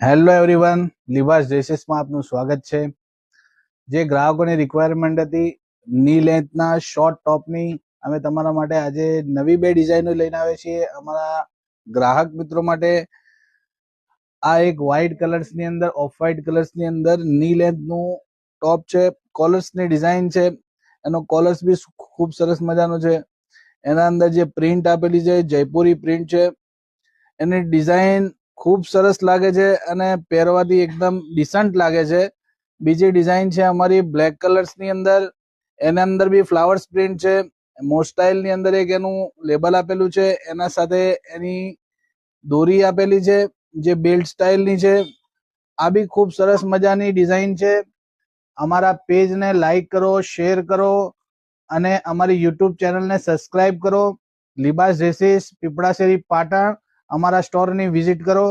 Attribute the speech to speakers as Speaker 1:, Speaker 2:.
Speaker 1: Hello everyone, Libas ડ્રેસીસમાં આપનું સ્વાગત છે. જે ગ્રાહકોની રિક્વાયરમેન્ટ હતી ની લેન્થના શોર્ટ ટોપની, અમે તમારા માટે આજે નવી બે ડિઝાઇનો લઈને આવ્યા છીએ અમારા ગ્રાહક મિત્રો માટે. આ એક વ્હાઇટ કલર્સની અંદર, ઓફ વ્હાઇટ કલર્સની અંદર ની લેન્થનું ટોપ છે. કોલર્સની ડિઝાઇન છે, એનો કોલર્સ બી ખૂબ સરસ મજાનો છે. એના અંદર જે પ્રિન્ટ આપેલી છે જયપુરી પ્રિન્ટ છે. એની ડિઝાઇન ખૂબ સરસ લાગે છે અને પહેરવાથી એકદમ ડિસન્ટ લાગે છે. બીજી ડિઝાઇન છે અમારી બ્લેક કલર્સની અંદર, એના અંદર બી ફ્લાવર્સ પ્રિન્ટ છે. મોસ્ટાઇલની અંદર એક એનું લેબલ આપેલું છે, એના સાથે એની દોરી આપેલી છે જે બેલ્ટ સ્ટાઇલની છે. આ બી ખૂબ સરસ મજાની ડિઝાઇન છે. અમારા પેજને લાઈક કરો, શેર કરો અને અમારી યુટ્યુબ ચેનલને સબસ્ક્રાઇબ કરો. લિબાસ ડ્રેસીસ, પીપળાશેરી, પાટણ અમારા સ્ટોરની વિઝિટ કરો.